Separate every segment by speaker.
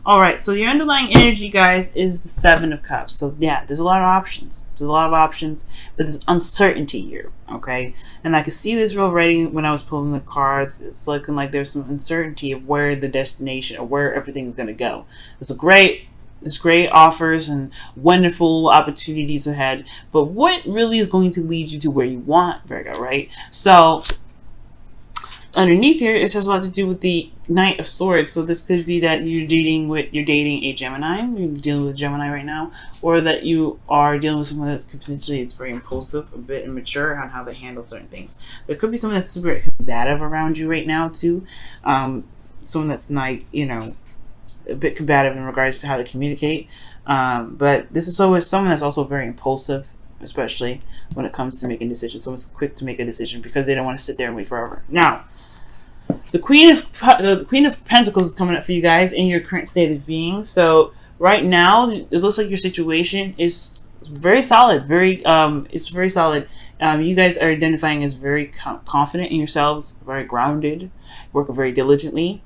Speaker 1: All right, so your underlying energy, guys, is the Seven of Cups. So yeah, there's a lot of options. But there's uncertainty here, okay? And I could see this already when I was pulling the cards. It's looking like there's some uncertainty of where the destination or where everything's going to go. There's great offers and wonderful opportunities ahead, but what really is going to lead you to where you want, Virgo, right? So underneath here, it has a lot to do with the Knight of Swords. So this could be that you're dating a Gemini. You're dealing with a Gemini right now, or that you are dealing with someone that's potentially it's very impulsive, a bit immature on how they handle certain things. There could be someone that's super combative around you right now too. Someone that's not, a bit combative in regards to how to communicate. But this is always someone that's also very impulsive, especially when it comes to making decisions. Someone's quick to make a decision because they don't want to sit there and wait forever. Now, the Queen of Pentacles is coming up for you guys in your current state of being. So right now, it looks like your situation is very solid. It's very solid. You guys are identifying as very confident in yourselves, very grounded, working very diligently.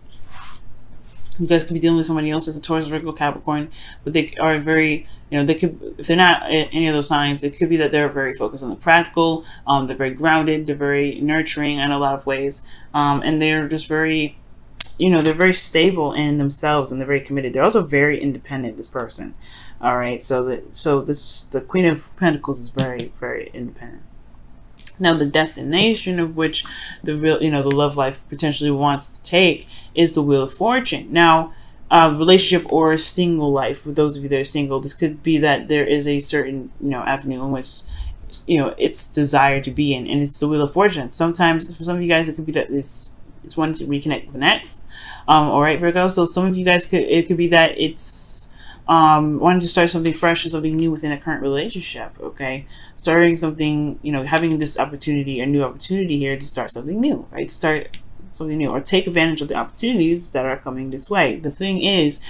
Speaker 1: You guys could be dealing with somebody else as a Taurus, Virgo, Capricorn, but they are very, they could, if they're not any of those signs, it could be that they're very focused on the practical, they're very grounded, they're very nurturing in a lot of ways, and they're just very, they're very stable in themselves, and they're very committed. They're also very independent, this person. All right, so the Queen of Pentacles is very, very independent. Now, the destination of which the love life potentially wants to take is the Wheel of Fortune. Now, relationship or single life, for those of you that are single, this could be that there is a certain, avenue in which, it's desired to be in, and it's the Wheel of Fortune. Sometimes, for some of you guys, it could be that it's one to reconnect with an ex. All right, Virgo. So some of you guys it could be that it's wanting to start something fresh or something new within a current relationship, okay? Starting something, having this opportunity, a new opportunity here to start something new, right? To start something new or take advantage of the opportunities that are coming this way. The thing is,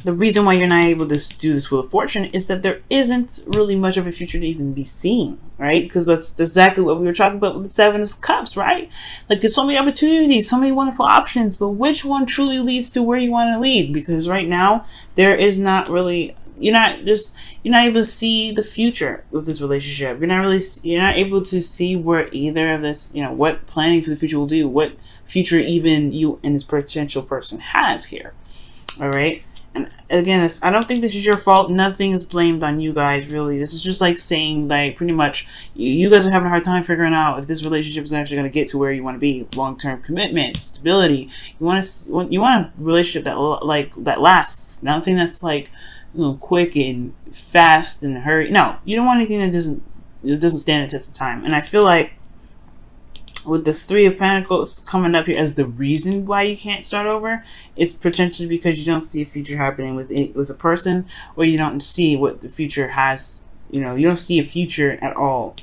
Speaker 1: the reason why you're not able to do this Wheel of Fortune is that there isn't really much of a future to even be seen, right? Because that's exactly what we were talking about with the Seven of Cups, right? Like, there's so many opportunities, so many wonderful options, but which one truly leads to where you want to lead? Because right now, there is not really, you're not able to see the future with this relationship. You're not able to see where either of this, what planning for the future will do, what future even you and this potential person has here, all right? And again, I don't think this is your fault. Nothing is blamed on you guys, really. This is just like saying, like, pretty much, you guys are having a hard time figuring out if this relationship is actually going to get to where you want to be. Long-term commitment, stability. You want a relationship that lasts. Nothing that's like, quick and fast and hurry. No, you don't want anything that doesn't stand the test of time. And I feel like with this Three of Pentacles coming up here as the reason why you can't start over, it's potentially because you don't see a future happening with a person, or you don't see what the future has. You don't see a future at all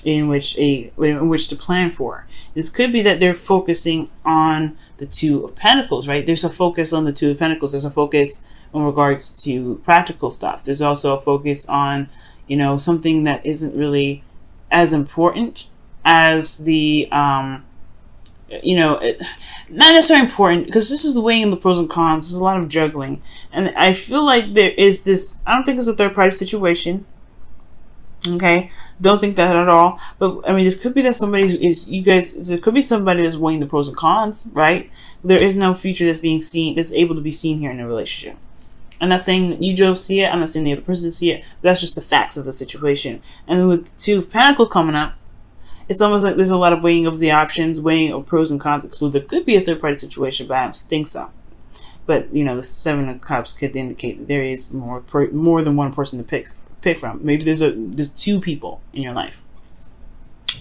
Speaker 1: in which to plan for. This could be that they're focusing on the Two of Pentacles, right? There's a focus on the Two of Pentacles. There's a focus in regards to practical stuff. There's also a focus on, something that isn't really as important as the not necessarily important, because this is weighing the pros and cons. There's a lot of juggling, and I feel like there is this, I don't think it's a third party situation, okay? Don't think that at all. But I mean, this could be that there could be somebody that's weighing the pros and cons, right? There is no future that's able to be seen here in a relationship. I'm not saying you don't see it, I'm not saying the other person see it, but that's just the facts of the situation. And with the Two of Pentacles coming up, it's almost like there's a lot of weighing of the options, weighing of pros and cons. So there could be a third-party situation, but I don't think so. But, the Seven of Cups could indicate that there is more than one person to pick from. Maybe there's two people in your life,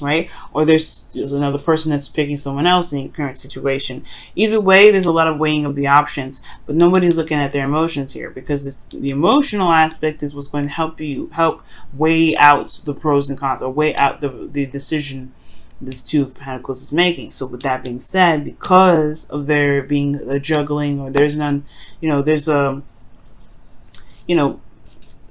Speaker 1: right? Or there's another person that's picking someone else in your current situation. Either way, there's a lot of weighing of the options, but nobody's looking at their emotions here, because the emotional aspect is what's going to help weigh out the pros and cons, or weigh out the decision this Two of Pentacles is making. So with that being said, because of there being a juggling, or there's none,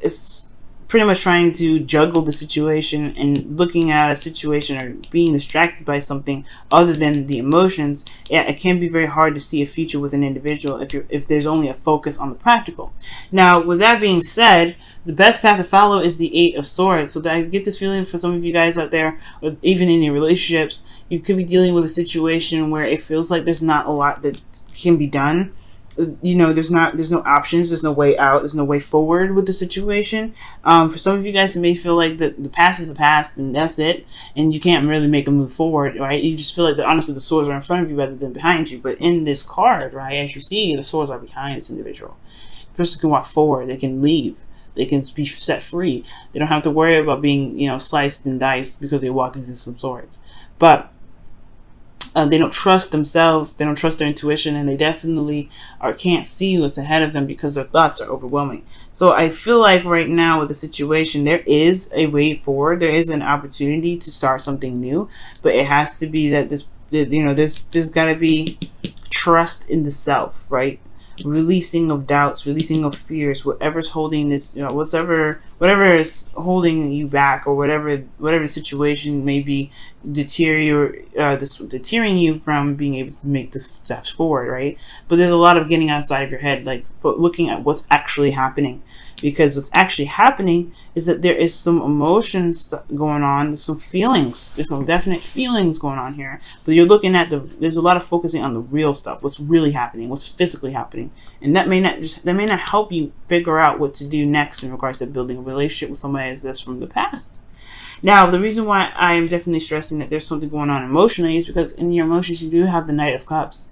Speaker 1: it's pretty much trying to juggle the situation and looking at a situation or being distracted by something other than the emotions, yeah, it can be very hard to see a future with an individual if there's only a focus on the practical. Now, with that being said, the best path to follow is the Eight of Swords. So that I get this feeling for some of you guys out there, or even in your relationships, you could be dealing with a situation where it feels like there's not a lot that can be done. You know, there's no options, there's no way out, there's no way forward with the situation. For some of you guys, it may feel like the past is the past and that's it, and you can't really make a move forward, right? You just feel like honestly the swords are in front of you rather than behind you. But in this card, right, as you see, the swords are behind this individual. The person can walk forward, they can leave, they can be set free. They don't have to worry about being, you know, sliced and diced because they walk into some swords. But they don't trust themselves, they don't trust their intuition, and they definitely can't see what's ahead of them because their thoughts are overwhelming. So I feel like right now with the situation, there is a way forward, there is an opportunity to start something new, but it has to be that there's got to be trust in the self, right? Releasing of doubts, releasing of fears, whatever's holding this, you know, whatever is holding you back, or whatever situation may be deterring you from being able to make the steps forward, right? But there's a lot of getting outside of your head, like looking at what's actually happening, because what's actually happening is that there is some emotions going on, there's some feelings, there's some definite feelings going on here, but you're looking at there's a lot of focusing on the real stuff, what's really happening, what's physically happening, and that may not help you figure out what to do next in regards to building a relationship with somebody that's from the past. Now, the reason why I am definitely stressing that there's something going on emotionally is because in your emotions you do have the Knight of Cups.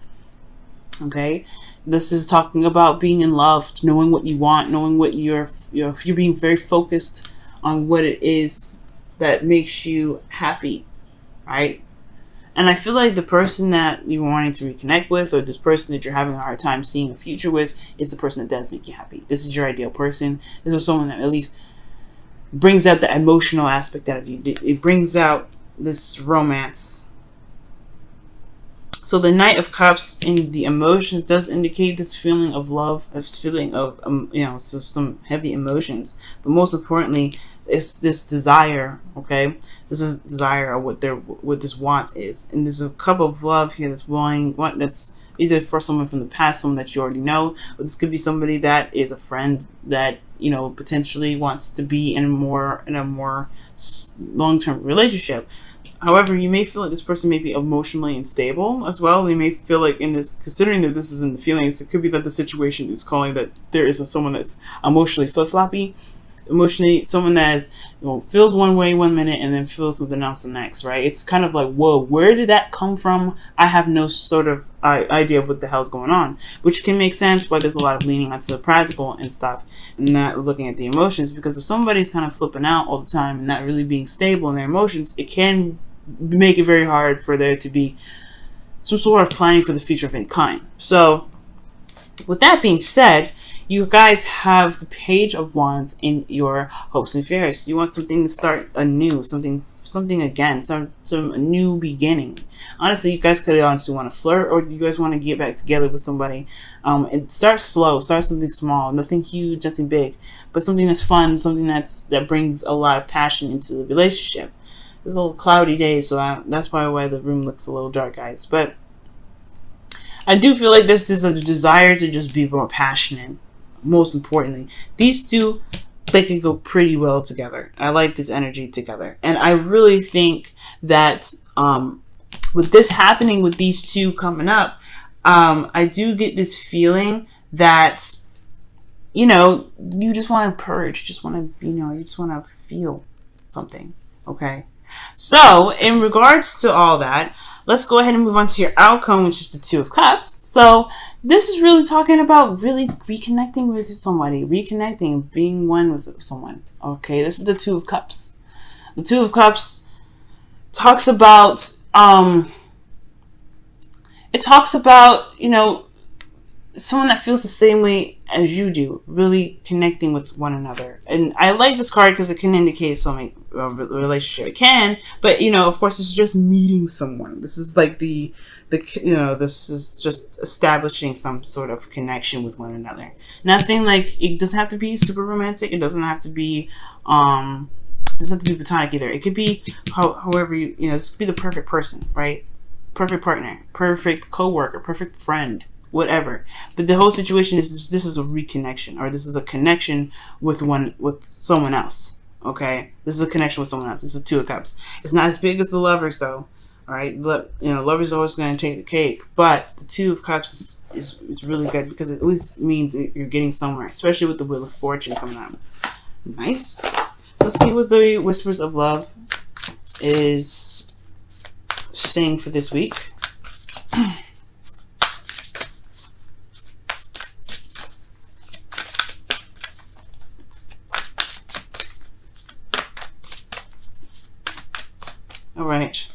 Speaker 1: Okay, this is talking about being in love, knowing what you want, knowing what you're being very focused on what it is that makes you happy, right? And I feel like the person that you're wanting to reconnect with, or this person that you're having a hard time seeing a future with, is the person that does make you happy. This is your ideal person. This is someone that at least brings out the emotional aspect out of you. It brings out this romance. So the Knight of Cups in the emotions does indicate this feeling of love, this feeling of so some heavy emotions. But most importantly, it's this desire. Okay, this is a desire of what this want is, and there's a cup of love here that's that's either for someone from the past, someone that you already know, or this could be somebody that is a friend that potentially wants to be in a more long-term relationship. However, you may feel like this person may be emotionally unstable as well. They may feel like considering that this is in the feelings, it could be that the situation is calling that there is someone that's emotionally flip-floppy. Emotionally, someone that feels one way one minute and then feels something else the next, right? It's kind of like, whoa, where did that come from? I have no sort of idea of what the hell's going on, which can make sense, but there's a lot of leaning onto the practical and stuff and not looking at the emotions, because if somebody's kind of flipping out all the time and not really being stable in their emotions, it can make it very hard for there to be some sort of planning for the future of any kind. So with that being said, you guys have the Page of Wands in your hopes and fears. You want something to start anew, something again, some new beginning. Honestly, you guys could honestly want to flirt, or you guys want to get back together with somebody. And start slow, start something small, nothing huge, nothing big, but something that's fun, something that brings a lot of passion into the relationship. It's a little cloudy day, so that's probably why the room looks a little dark, guys. But I do feel like this is a desire to just be more passionate. Most importantly, these two, they can go pretty well together. I like this energy together, and I really think that with this happening, with these two coming up, I do get this feeling that you just want to purge, just want to you just want to feel something. Okay, so in regards to all that, let's go ahead and move on to your outcome, which is the Two of Cups. So this is really talking about really reconnecting with somebody, reconnecting, being one with someone. Okay, this is the Two of Cups. The Two of Cups talks about, someone that feels the same way as you do, really connecting with one another. And I like this card because it can indicate something of a relationship. It can, but of course, it's just meeting someone. This is like the this is just establishing some sort of connection with one another. Nothing like, it doesn't have to be super romantic. It doesn't have to be platonic either. It could be however this could be the perfect person, right? Perfect partner, perfect coworker, perfect friend, whatever. But the whole situation is this is a reconnection, or this is a connection with someone else. Okay, this is a connection with someone else. This is the Two of Cups. It's not as big as the Lovers, though. All right, Lovers always going to take the cake, but the Two of Cups is really good because it at least means you're getting somewhere, especially with the Wheel of Fortune coming out. Nice. Let's see what the Whispers of Love is saying for this week. All right.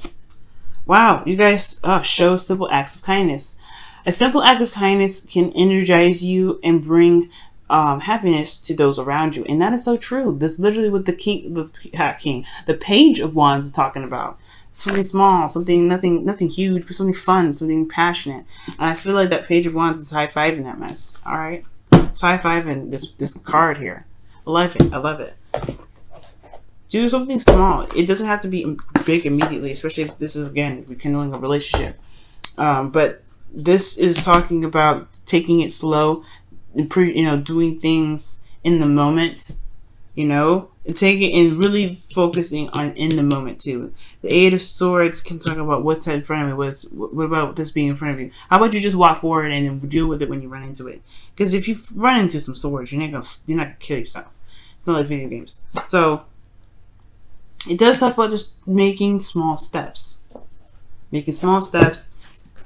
Speaker 1: Wow, you guys show simple acts of kindness. A simple act of kindness can energize you and bring happiness to those around you, and that is so true. This literally what the Page of Wands is talking about. Something small, something nothing huge, but something fun, something passionate. And I feel like that Page of Wands is high-fiving that mess. All right, it's high-fiving this card here. I love it. I love it. Do something small. It doesn't have to be big immediately, especially if this is, again, rekindling a relationship. But this is talking about taking it slow, and doing things in the moment, and taking and really focusing on in the moment too. The Eight of Swords can talk about what's in front of me. What about this being in front of you? How about you just walk forward and then deal with it when you run into it? Because if you run into some swords, you're not gonna kill yourself. It's not like video games. So it does talk about just making small steps.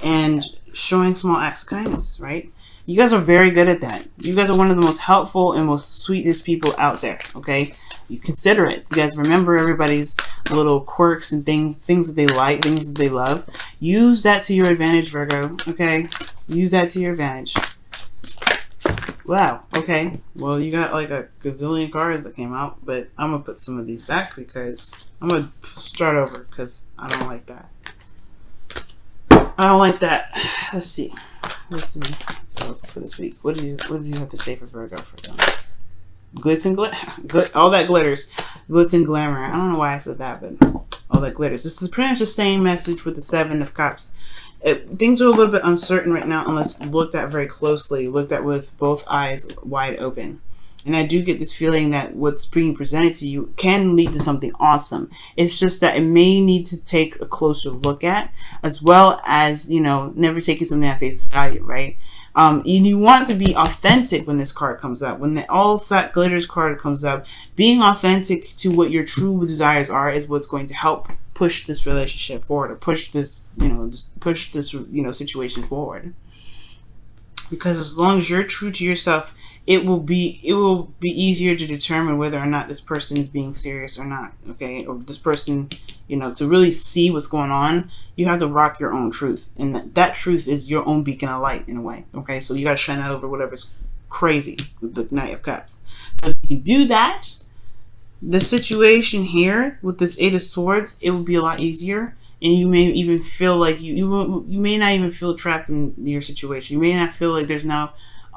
Speaker 1: And showing small acts of kindness, right? You guys are very good at that. You guys are one of the most helpful and most sweetest people out there, okay? You consider it. You guys remember everybody's little quirks and things that they like, things that they love. Use that to your advantage, Virgo, okay? Use that to your advantage. Wow, okay. Well, you got like a gazillion cards that came out, but I'm going to put some of these back because I'm going to start over because I don't like that. I don't like that. Let's see. For this week. What do you have to say for Virgo for them? Glitz and all that glitters. Glitz and glamour. I don't know why I said that, but all that glitters. This is pretty much the same message with the Seven of Cups. Things are a little bit uncertain right now unless looked at very closely, looked at with both eyes wide open. And I do get this feeling that what's being presented to you can lead to something awesome. It's just that it may need to take a closer look at, as well as, never taking something at face value, right? You want to be authentic when this card comes up. When the All That Glitters card comes up, being authentic to what your true desires are is what's going to help push this relationship forward, or push this, situation forward. Because as long as you're true to yourself, it will be easier to determine whether or not this person is being serious or not, okay? Or this person, to really see what's going on, you have to rock your own truth. And that truth is your own beacon of light in a way, okay? So you got to shine that over whatever's crazy with the Knight of Cups. So if you can do that, the situation here with this Eight of Swords, it will be a lot easier. And you may even feel like you may not even feel trapped in your situation. You may not feel like there's no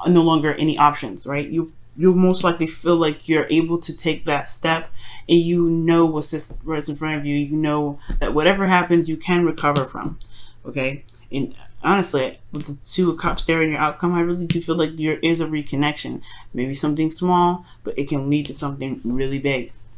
Speaker 1: longer any options, right? You'll most likely feel like you're able to take that step, and what's in front of you. You know that whatever happens, you can recover from, okay? And honestly, with the Two of Cups there in your outcome, I really do feel like there is a reconnection. Maybe something small, but it can lead to something really big.